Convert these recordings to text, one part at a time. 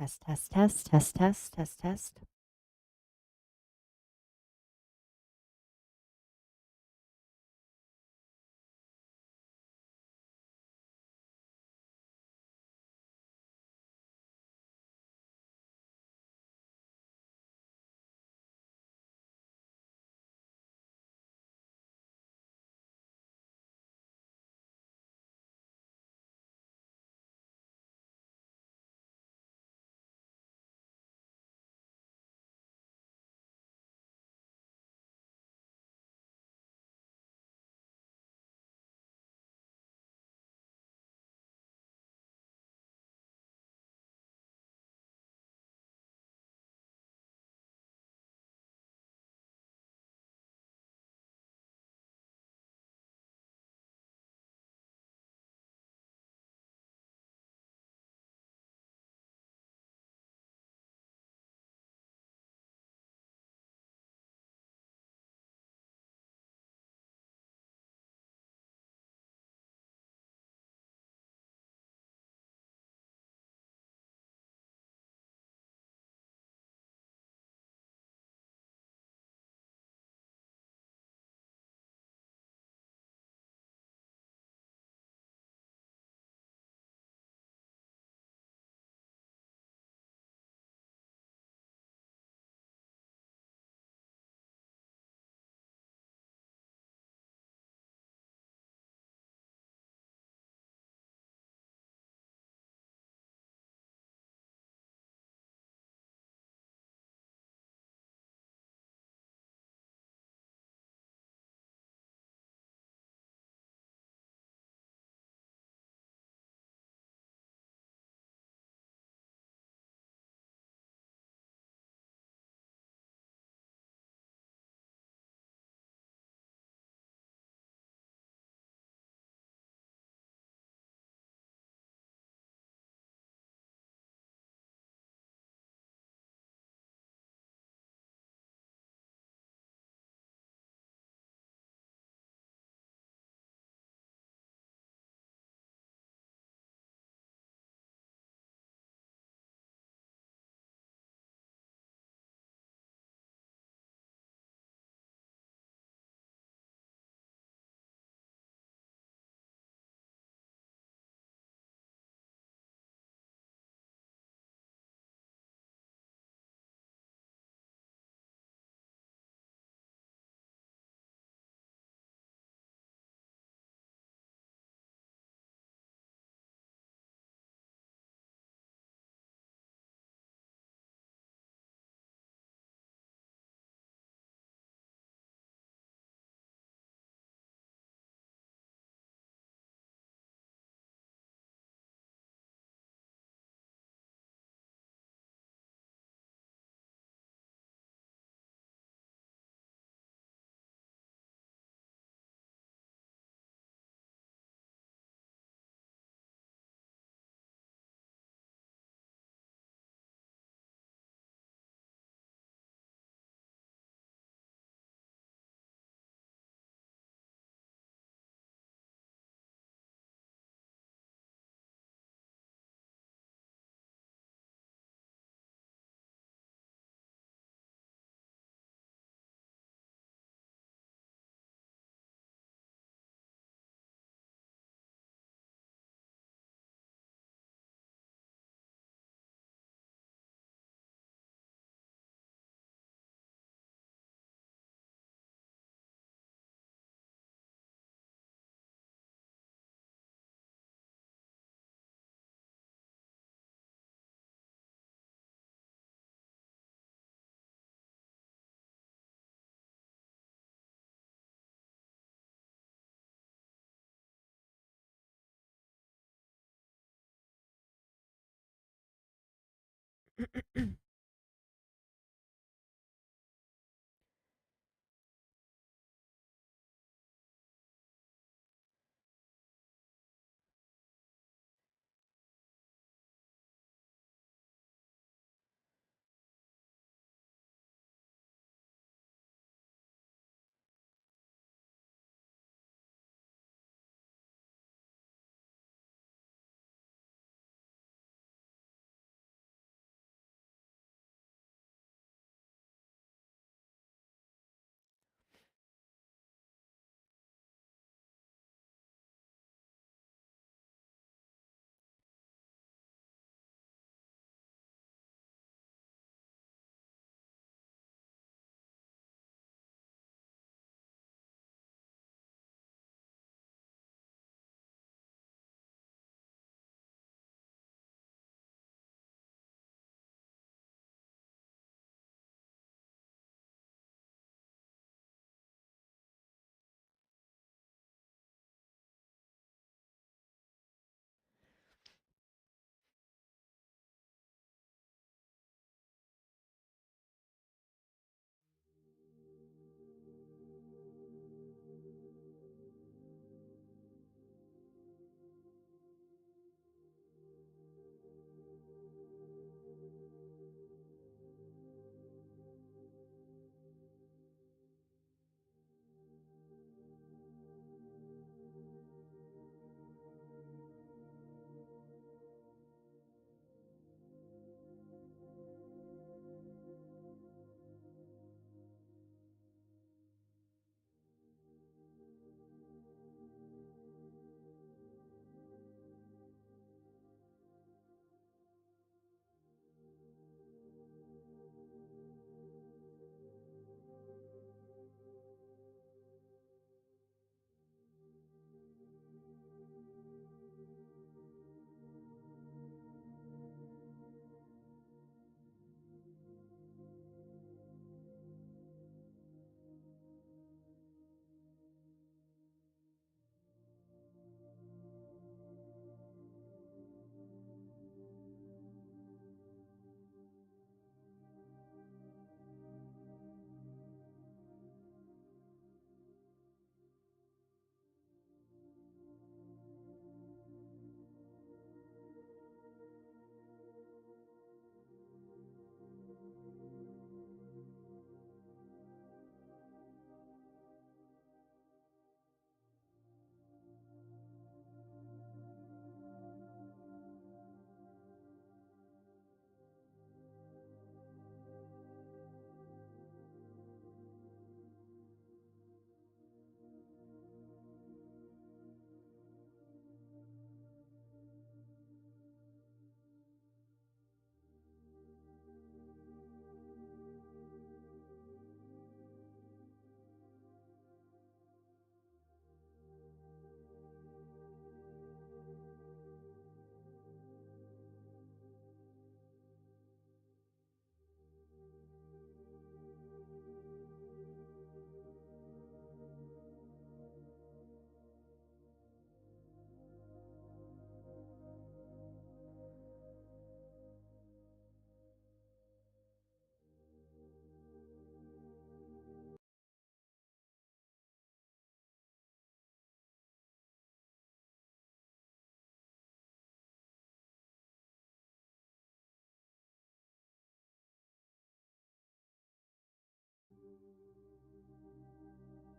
Test, test, test, test, test, test, test.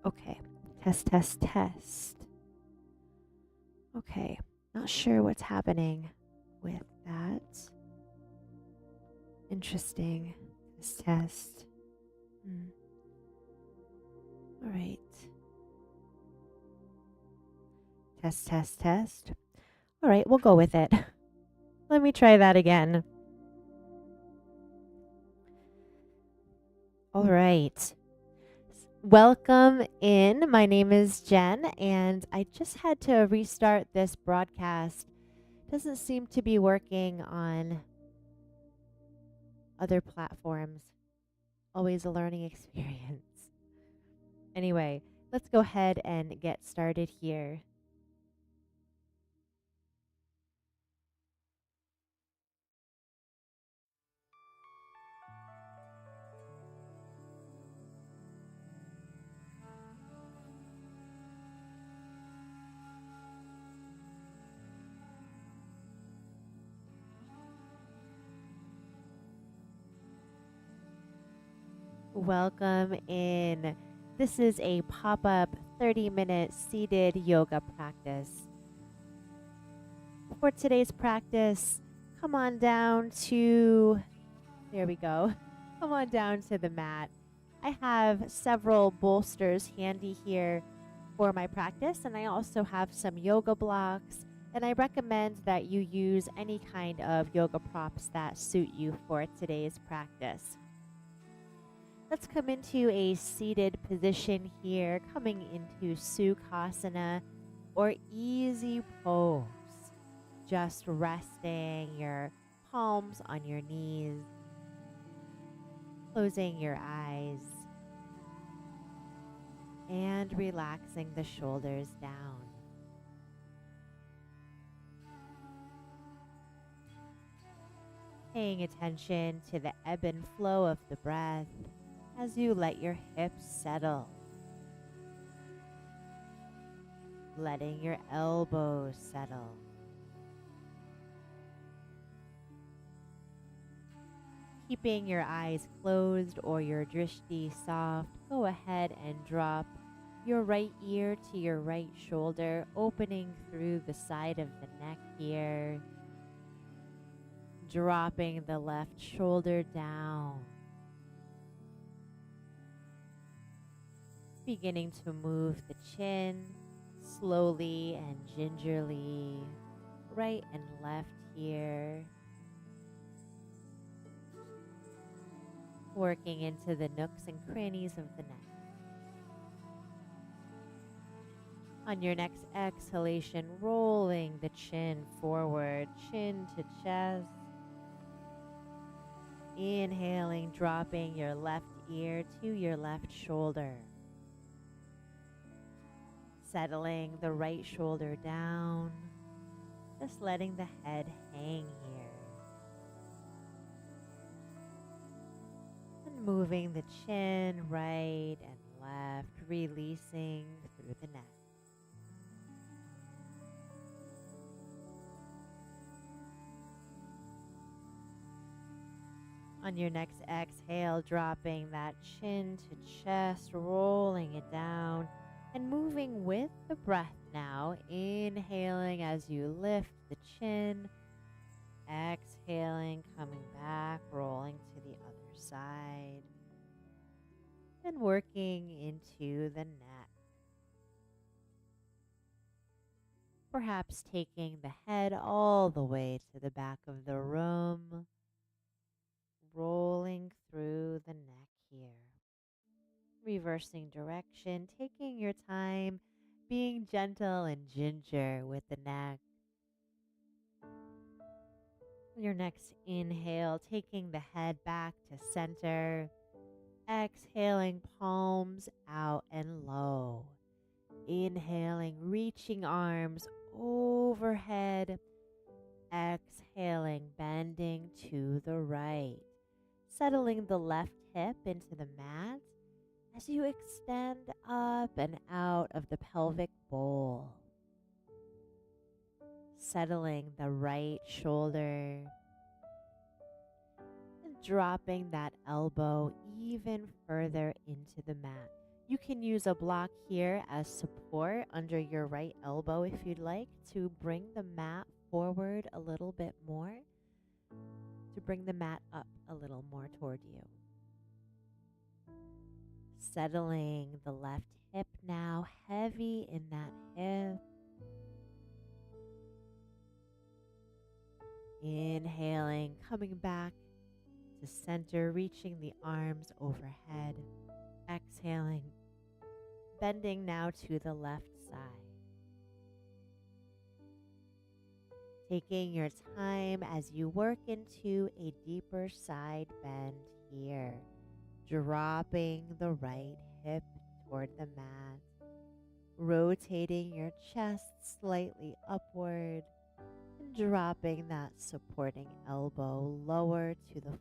Okay. Test, test, test. Okay. Not sure what's happening with that. Interesting. Test, test. All right. Test, test, test. All right, we'll go with it. Let me try that again. All right. Welcome in. My name is Jen, and I just had to restart this broadcast. Doesn't seem to be working on other platforms. Always a learning experience. Anyway, let's go ahead and get started here. Welcome in. This is a pop-up 30-minute seated yoga practice. For today's practice, come on down to, there we go. Come on down to the mat. I have several bolsters handy here for my practice, and I also have some yoga blocks, and I recommend that you use any kind of yoga props that suit you for today's practice. Let's come into a seated position here, coming into Sukhasana or easy pose. Just resting your palms on your knees, closing your eyes, and relaxing the shoulders down. Paying attention to the ebb and flow of the breath as you let your hips settle. Letting your elbows settle. Keeping your eyes closed or your drishti soft, go ahead and drop your right ear to your right shoulder, opening through the side of the neck here. Dropping the left shoulder down. Beginning to move the chin slowly and gingerly, right and left here. Working into the nooks and crannies of the neck. On your next exhalation, rolling the chin forward, chin to chest. Inhaling, dropping your left ear to your left shoulder. Settling the right shoulder down, just letting the head hang here. And moving the chin right and left, releasing through the neck. On your next exhale, dropping that chin to chest, rolling it down, and moving with the breath now. Inhaling as you lift the chin. Exhaling, coming back, rolling to the other side. And working into the neck. Perhaps taking the head all the way to the back of the room. Rolling through the neck here. Reversing direction, taking your time, being gentle and ginger with the neck. Your next inhale, taking the head back to center. Exhaling, palms out and low. Inhaling, reaching arms overhead. Exhaling, bending to the right. Settling the left hip into the mat as you extend up and out of the pelvic bowl. Settling the right shoulder and dropping that elbow even further into the mat. You can use a block here as support under your right elbow if you'd like to bring the mat forward a little bit more, to bring the mat up a little more toward you. Settling the left hip now, heavy in that hip. Inhaling, coming back to center, reaching the arms overhead. Exhaling, bending now to the left side. Taking your time as you work into a deeper side bend here. Dropping the right hip toward the mat. Rotating your chest slightly upward. And dropping that supporting elbow lower to the floor.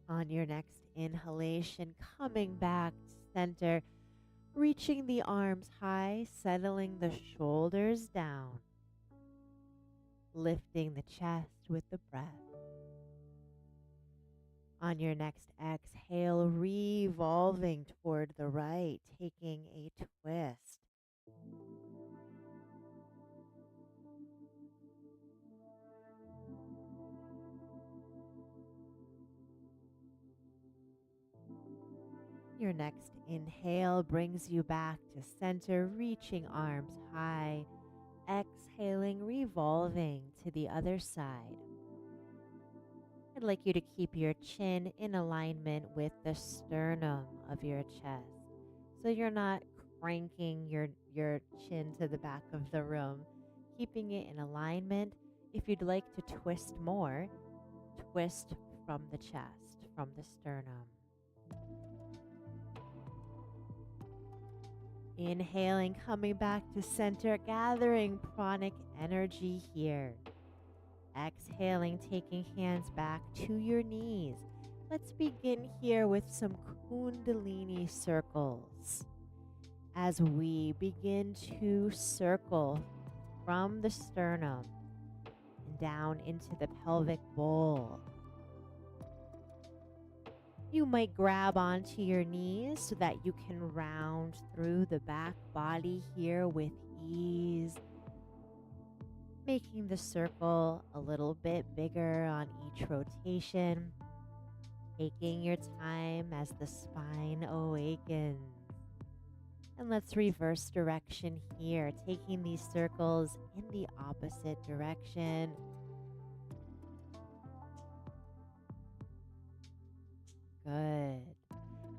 On your next inhalation, coming back to center, reaching the arms high, settling the shoulders down, lifting the chest with the breath. On your next exhale, revolving toward the right, taking a twist. Your next inhale brings you back to center, reaching arms high. Exhaling, revolving to the other side. I'd like you to keep your chin in alignment with the sternum of your chest. So you're not cranking your chin to the back of the room, keeping it in alignment. If you'd like to twist more, twist from the chest, from the sternum. Inhaling, coming back to center, gathering pranic energy here. Exhaling, taking hands back to your knees. Let's begin here with some Kundalini circles. As we begin to circle from the sternum and down into the pelvic bowl. You might grab onto your knees so that you can round through the back body here with ease, making the circle a little bit bigger on each rotation, taking your time as the spine awakens. And let's reverse direction here, taking these circles in the opposite direction. Good.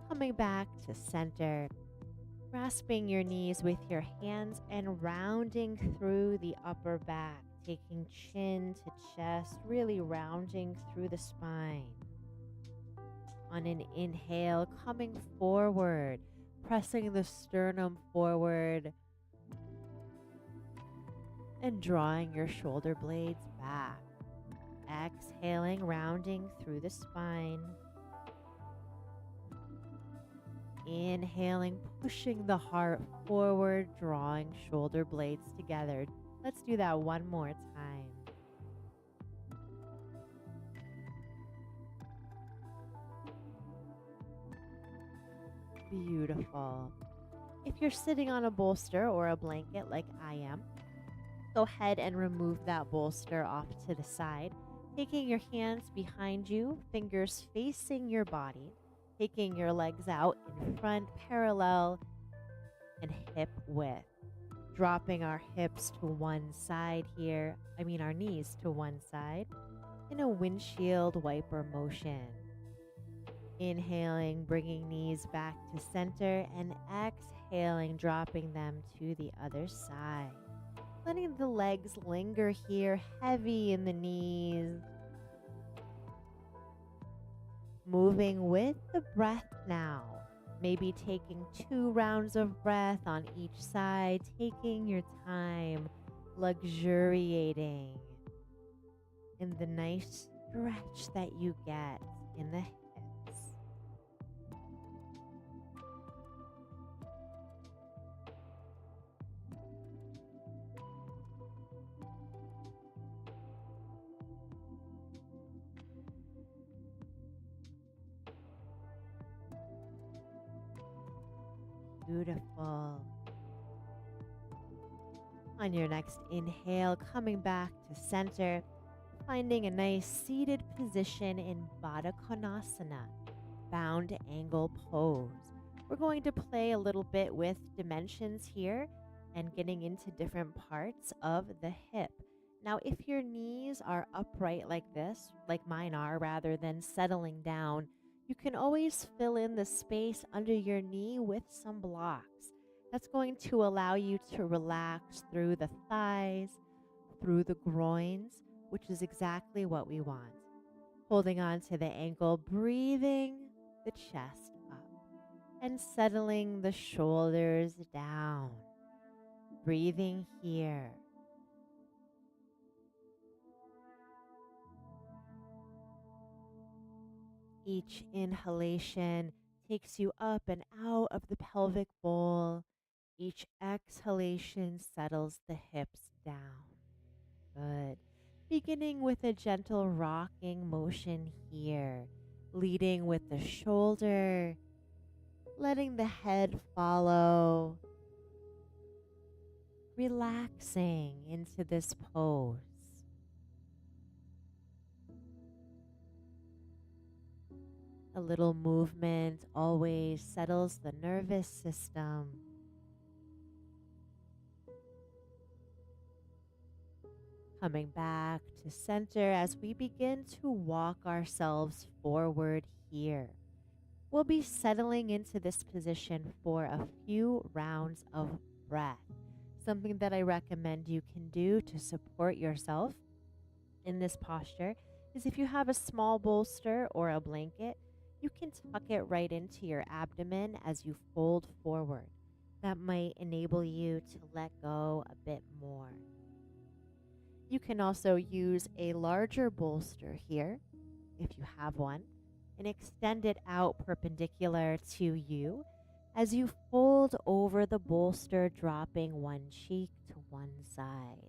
Coming back to center, grasping your knees with your hands and rounding through the upper back, taking chin to chest, really rounding through the spine. On an inhale, coming forward, pressing the sternum forward and drawing your shoulder blades back. Exhaling, rounding through the spine. Inhaling, pushing the heart forward, drawing shoulder blades together. Let's do that one more time. Beautiful. If you're sitting on a bolster or a blanket like I am, go ahead and remove that bolster off to the side, taking your hands behind you, fingers facing your body. Taking your legs out in front, parallel, and hip width. Dropping our hips to one side here, our knees to one side, in a windshield wiper motion. Inhaling, bringing knees back to center, and exhaling, dropping them to the other side. Letting the legs linger here, heavy in the knees. Moving with the breath now. Maybe taking 2 rounds of breath on each side, taking your time, luxuriating in the nice stretch that you get in the hips. Beautiful. On your next inhale, coming back to center, finding a nice seated position in Baddha Konasana, bound angle pose. We're going to play a little bit with dimensions here and getting into different parts of the hip. Now, if your knees are upright like this, like mine are, rather than settling down, you can always fill in the space under your knee with some blocks. That's going to allow you to relax through the thighs, through the groins, which is exactly what we want. Holding on to the ankle, breathing the chest up and settling the shoulders down. Breathing here. Each inhalation takes you up and out of the pelvic bowl. Each exhalation settles the hips down. Good. Beginning with a gentle rocking motion here, leading with the shoulder, letting the head follow, relaxing into this pose. A little movement always settles the nervous system. Coming back to center as we begin to walk ourselves forward here. We'll be settling into this position for a few rounds of breath. Something that I recommend you can do to support yourself in this posture is if you have a small bolster or a blanket, you can tuck it right into your abdomen as you fold forward. That might enable you to let go a bit more. You can also use a larger bolster here, if you have one, and extend it out perpendicular to you as you fold over the bolster, dropping one cheek to one side.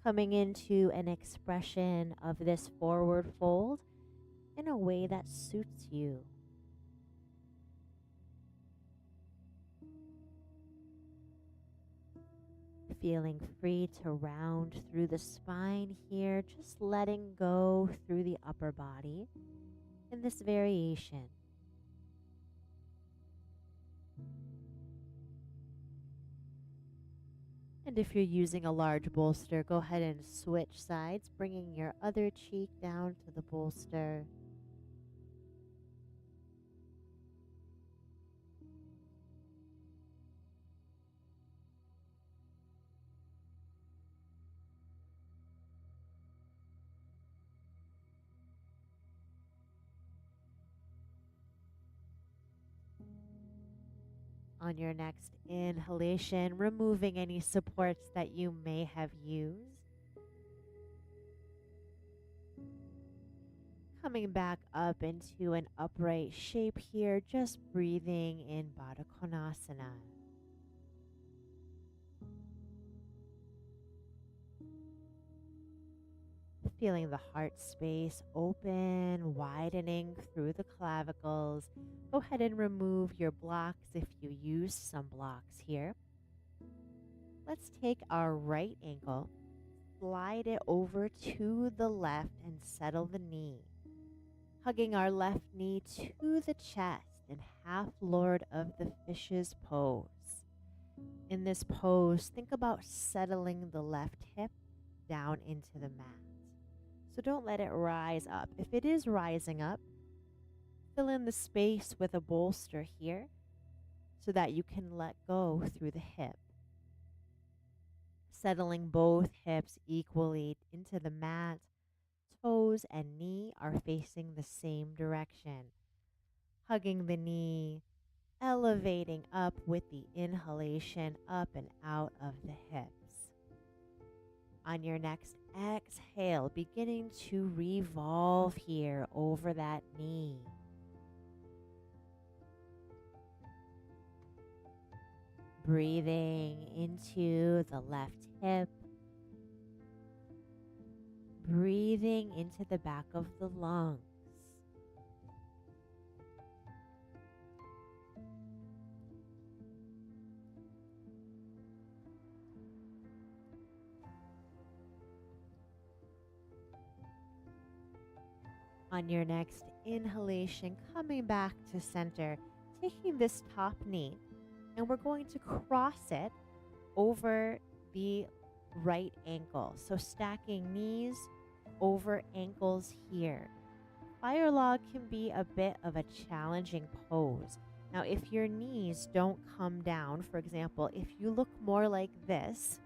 Coming into an expression of this forward fold in a way that suits you. Feeling free to round through the spine here, just letting go through the upper body in this variation. And if you're using a large bolster, go ahead and switch sides, bringing your other cheek down to the bolster. On your next inhalation, removing any supports that you may have used. Coming back up into an upright shape here, just breathing in Baddha Konasana. Feeling the heart space open, widening through the clavicles. Go ahead and remove your blocks if you use some blocks here. Let's take our right ankle, slide it over to the left and settle the knee. Hugging our left knee to the chest in half Lord of the Fishes pose. In this pose, think about settling the left hip down into the mat. So don't let it rise up. If it is rising up, fill in the space with a bolster here so that you can let go through the hip. Settling both hips equally into the mat. Toes and knee are facing the same direction. Hugging the knee, elevating up with the inhalation up and out of the hips. On your next exhale, beginning to revolve here over that knee. Breathing into the left hip. Breathing into the back of the lungs. On your next inhalation, coming back to center, taking this top knee, and we're going to cross it over the right ankle. So stacking knees over ankles here. Fire log can be a bit of a challenging pose. Now, if your knees don't come down, for example, if you look more like this,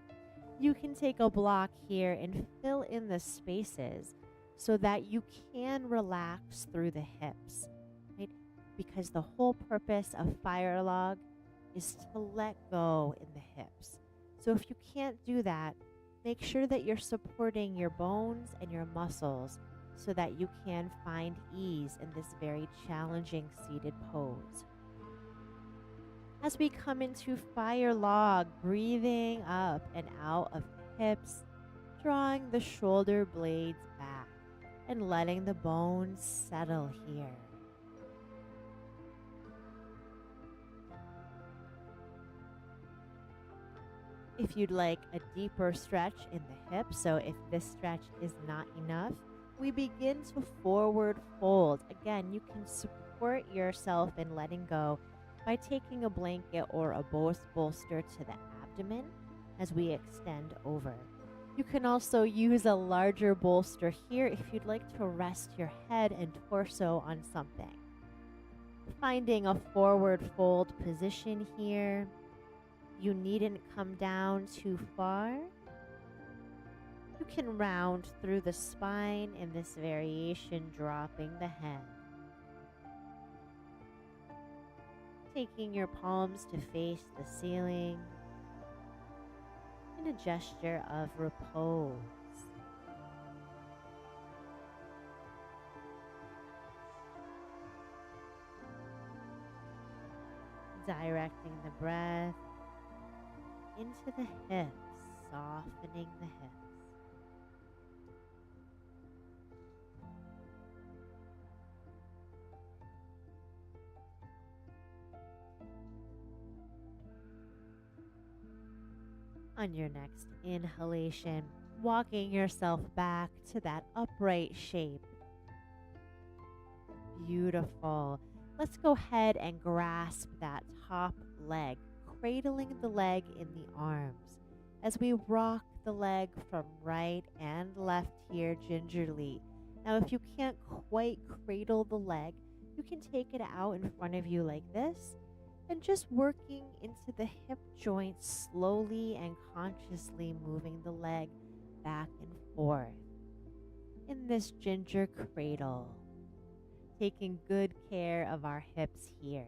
you can take a block here and fill in the spaces so that you can relax through the hips, right? Because the whole purpose of fire log is to let go in the hips. So if you can't do that, make sure that you're supporting your bones and your muscles so that you can find ease in this very challenging seated pose. As we come into fire log, breathing up and out of the hips, drawing the shoulder blades back and letting the bones settle here. If you'd like a deeper stretch in the hips, so if this stretch is not enough, we begin to forward fold. Again, you can support yourself in letting go by taking a blanket or a bolster to the abdomen as we extend over. You can also use a larger bolster here if you'd like to rest your head and torso on something. Finding a forward fold position here. You needn't come down too far. You can round through the spine in this variation, dropping the head. Taking your palms to face the ceiling in a gesture of repose. Directing the breath into the hips, softening the hips. On your next inhalation, walking yourself back to that upright shape. Beautiful. Let's go ahead and grasp that top leg, cradling the leg in the arms as we rock the leg from right and left here gingerly. Now, if you can't quite cradle the leg, you can take it out in front of you like this and just working into the hip joint, slowly and consciously moving the leg back and forth in this ginger cradle, taking good care of our hips here.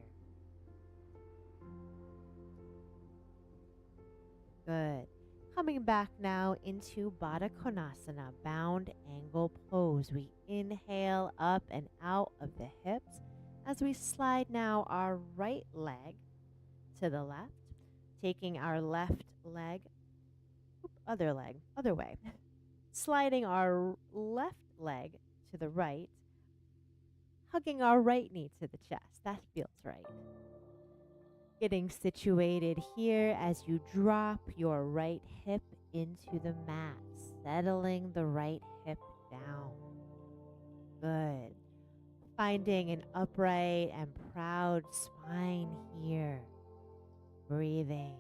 Good. Coming back now into Baddha Konasana, bound angle pose. We inhale up and out of the hips as we slide now our right leg to the left, taking our left leg, other way, sliding our left leg to the right, hugging our right knee to the chest. That feels right. Getting situated here as you drop your right hip into the mat, settling the right hip down. Good. Finding an upright and proud spine here. Breathing.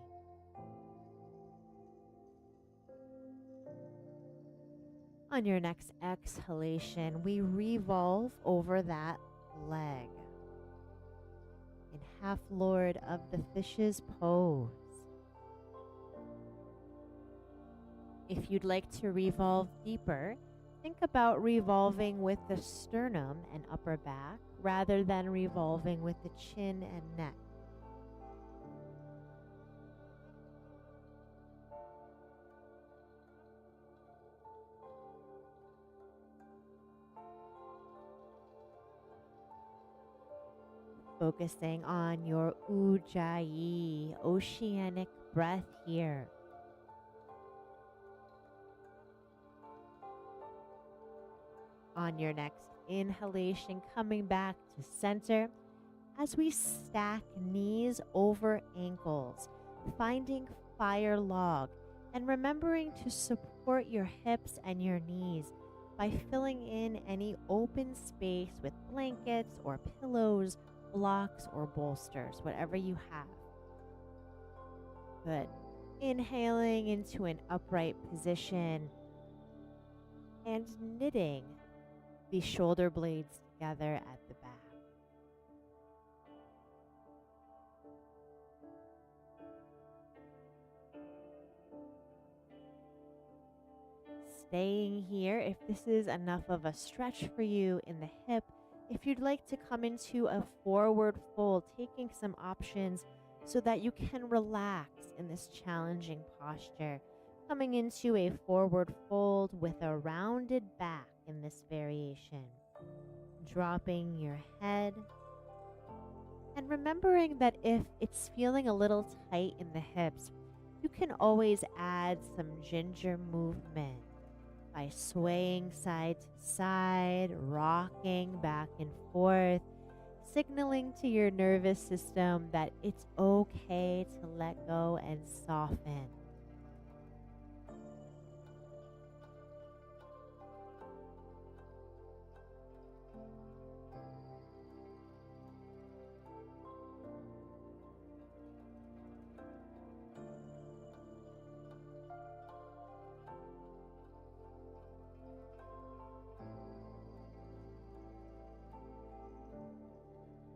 On your next exhalation, we revolve over that leg in half Lord of the Fishes pose. If you'd like to revolve deeper, think about revolving with the sternum and upper back rather than revolving with the chin and neck. Focusing on your Ujjayi, oceanic breath here. On your next inhalation, coming back to center as we stack knees over ankles, finding fire log and remembering to support your hips and your knees by filling in any open space with blankets or pillows, blocks, or bolsters, whatever you have. Good. Inhaling into an upright position and knitting the shoulder blades together at the back. Staying here, if this is enough of a stretch for you in the hip, if you'd like to come into a forward fold, taking some options so that you can relax in this challenging posture. Coming into a forward fold with a rounded back in this variation. Dropping your head. And remembering that if it's feeling a little tight in the hips, you can always add some ginger movement by swaying side to side, rocking back and forth, signaling to your nervous system that it's okay to let go and soften.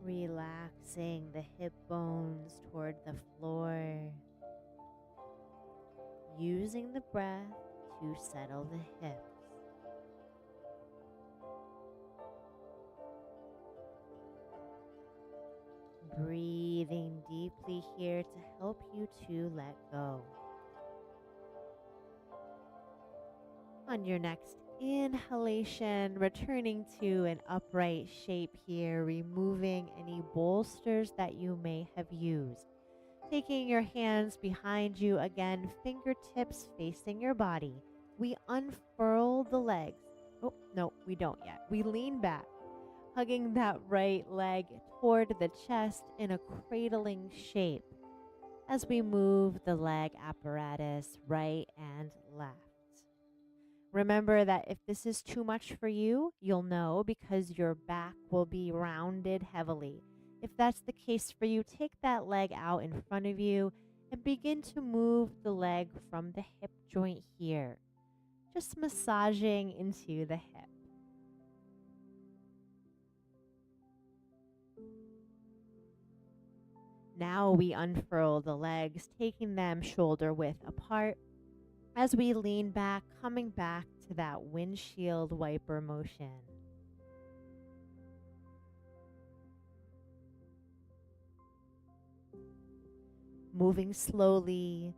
Relaxing the hip bones toward the floor. Using the breath to settle the hips. Breathing deeply here to help you to let go. On your next inhalation, returning to an upright shape here, removing any bolsters that you may have used. Taking your hands behind you again, fingertips facing your body. We unfurl the legs. Oh, no, we don't yet. We lean back, hugging that right leg toward the chest in a cradling shape as we move the leg apparatus right and left. Remember that if this is too much for you, you'll know because your back will be rounded heavily. If that's the case for you, take that leg out in front of you and begin to move the leg from the hip joint here, just massaging into the hip. Now we unfurl the legs, taking them shoulder width apart as we lean back, coming back to that windshield wiper motion. Moving slowly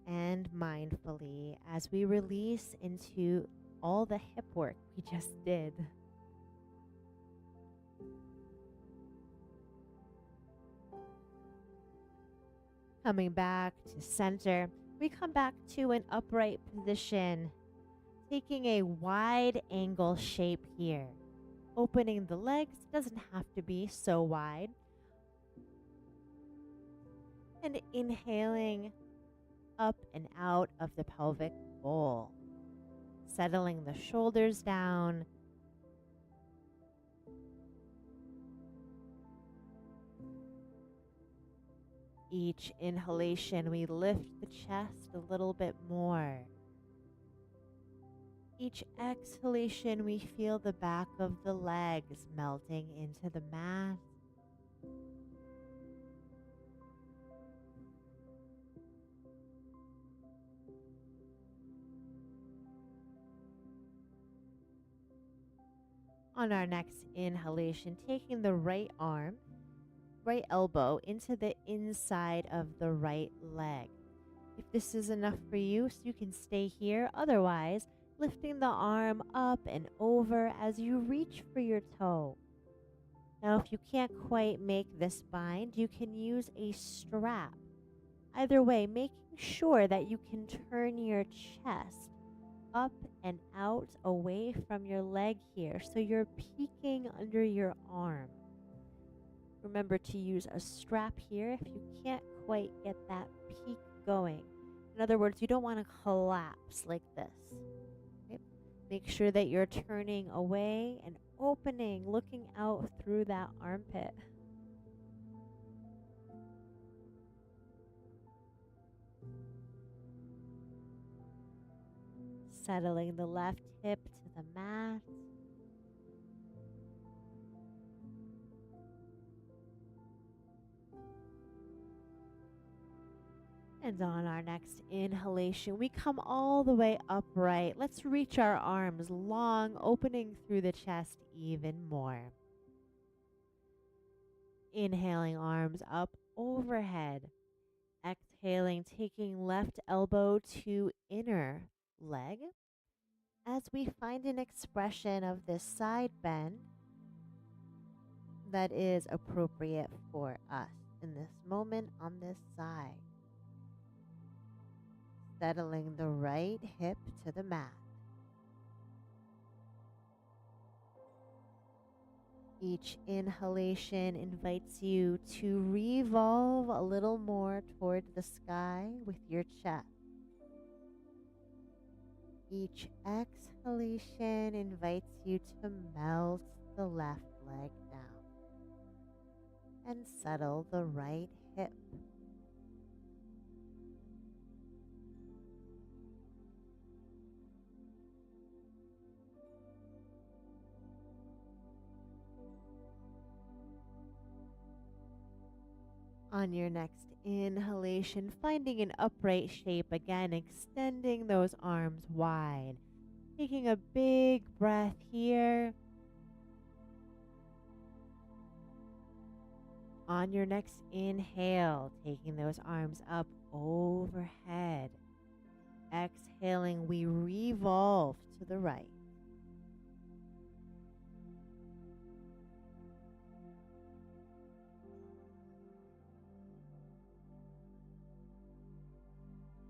and mindfully as we release into all the hip work we just did. Coming back to center, we come back to an upright position, taking a wide angle shape here. Opening the legs, doesn't have to be so wide. And inhaling up and out of the pelvic bowl. Settling the shoulders down. Each inhalation, we lift the chest a little bit more. Each exhalation, we feel the back of the legs melting into the mat. On our next inhalation, taking the right arm, right elbow into the inside of the right leg. If this is enough for you, so you can stay here. Otherwise, lifting the arm up and over as you reach for your toe. Now, if you can't quite make this bind, you can use a strap. Either way, making sure that you can turn your chest up and out away from your leg here, so you're peeking under your arm. Remember to use a strap here if you can't quite get that peak going. In other words, you don't want to collapse like this. Okay? Make sure that you're turning away and opening, looking out through that armpit. Settling the left hip to the mat. And on our next inhalation, we come all the way upright. Let's reach our arms long, opening through the chest even more. Inhaling, arms up overhead. Exhaling, taking left elbow to inner leg. As we find an expression of this side bend that is appropriate for us in this moment on this side. Settling the right hip to the mat. Each inhalation invites you to revolve a little more toward the sky with your chest. Each exhalation invites you to melt the left leg down and settle the right hip. On your next inhalation, finding an upright shape again, extending those arms wide. Taking a big breath here. On your next inhale, taking those arms up overhead. Exhaling, we revolve to the right.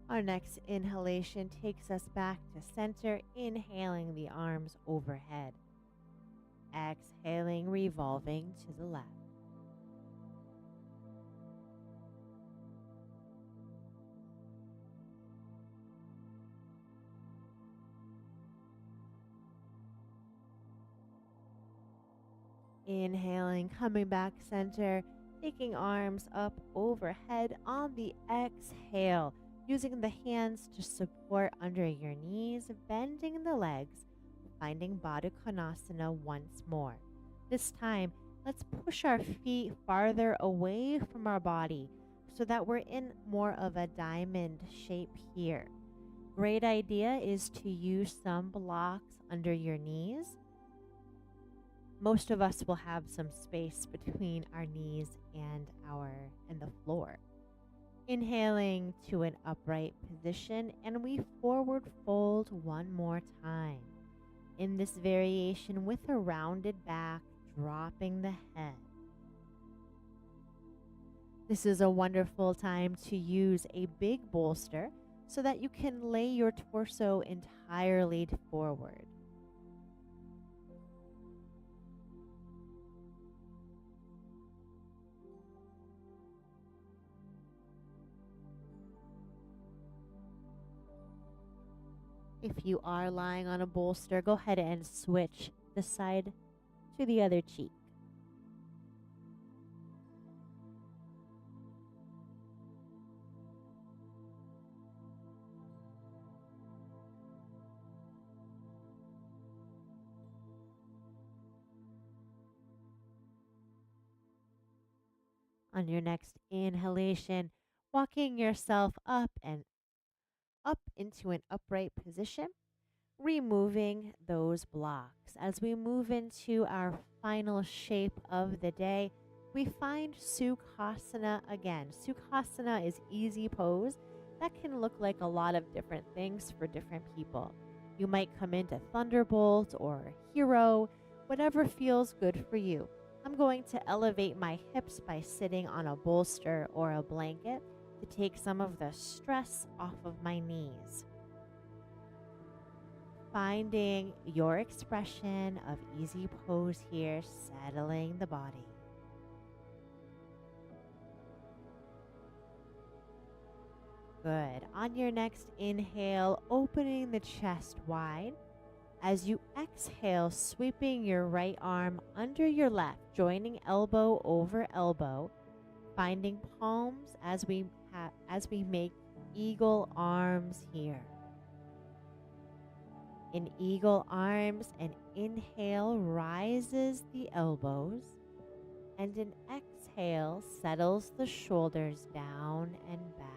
Our next inhalation takes us back to center, inhaling the arms overhead. Exhaling, revolving to the left. Inhaling, coming back center, taking arms up overhead on the exhale. Using the hands to support under your knees, bending the legs, finding Baddha Konasana once more. This time, let's push our feet farther away from our body so that we're in more of a diamond shape here. Great idea is to use some blocks under your knees. Most of us will have some space between our knees and the floor. Inhaling to an upright position, and we forward fold one more time. In this variation with a rounded back, dropping the head. This is a wonderful time to use a big bolster so that you can lay your torso entirely forward. If you are lying on a bolster, go ahead and switch the side to the other cheek. On your next inhalation, walking yourself up and up into an upright position, removing those blocks. As we move into our final shape of the day, we find Sukhasana again. Sukhasana is easy pose that can look like a lot of different things for different people. You might come into Thunderbolt or Hero, whatever feels good for you. I'm going to elevate my hips by sitting on a bolster or a blanket to take some of the stress off of my knees. Finding your expression of easy pose here, settling the body. Good. On your next inhale, opening the chest wide. As you exhale, sweeping your right arm under your left, joining elbow over elbow, finding palms as we make eagle arms here. In eagle arms, an inhale rises the elbows, and an exhale settles the shoulders down and back.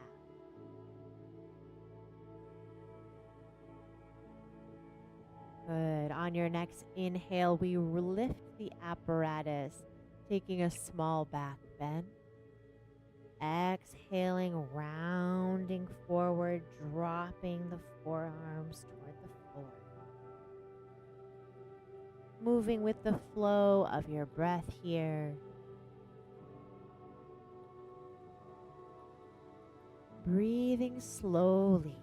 Good. On your next inhale, we lift the apparatus, taking a small back bend. Exhaling, rounding forward, dropping the forearms toward the floor. Moving with the flow of your breath here. Breathing slowly.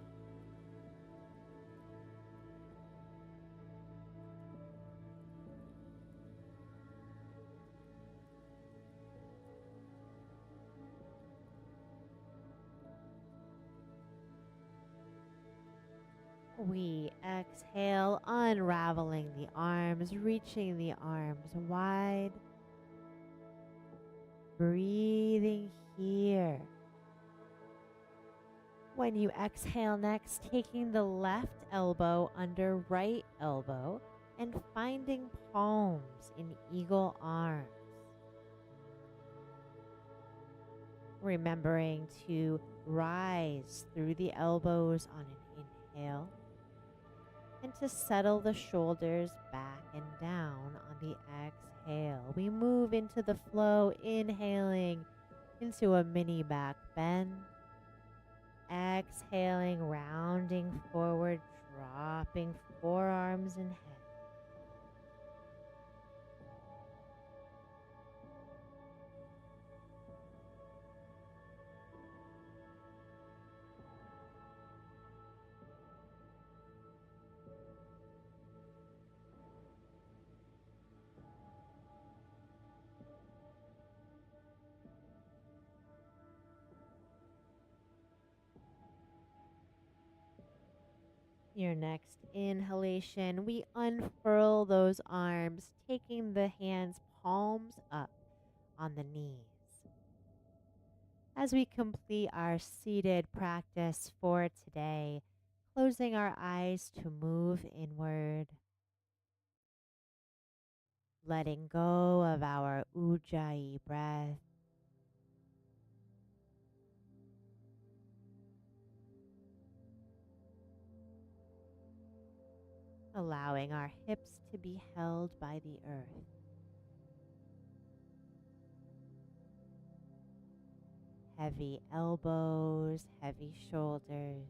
We exhale, unraveling the arms, reaching the arms wide. Breathing here. When you exhale next, taking the left elbow under right elbow and finding palms in eagle arms. Remembering to rise through the elbows on an inhale and to settle the shoulders back and down on the exhale. We move into the flow, inhaling into a mini back bend. Exhaling, rounding forward, dropping forearms and head. Your next inhalation, we unfurl those arms, taking the hands palms up on the knees. As we complete our seated practice for today, closing our eyes to move inward, letting go of our ujjayi breath. Allowing our hips to be held by the earth. Heavy elbows, heavy shoulders.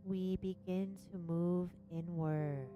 We begin to move inward.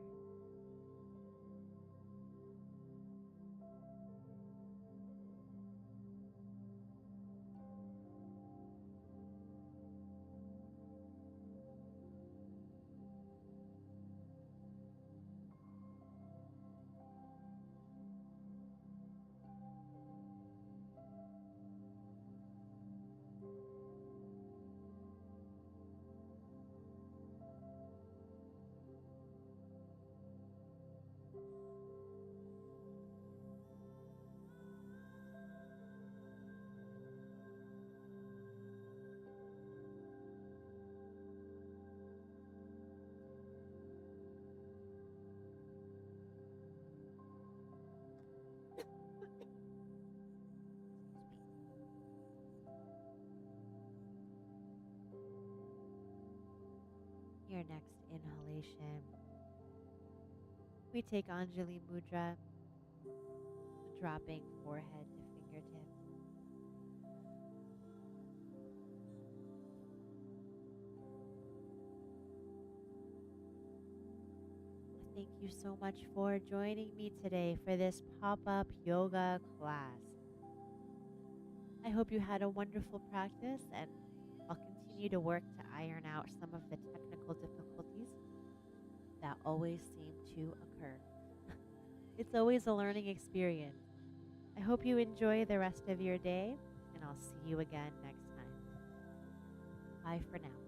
Your next inhalation, we take Anjali Mudra, dropping forehead to fingertips. Thank you so much for joining me today for this pop-up yoga class. I hope you had a wonderful practice, and I'll continue to work to iron out some of the technical difficulties that always seem to occur. It's always a learning experience. I hope you enjoy the rest of your day, and I'll see you again next time. Bye for now.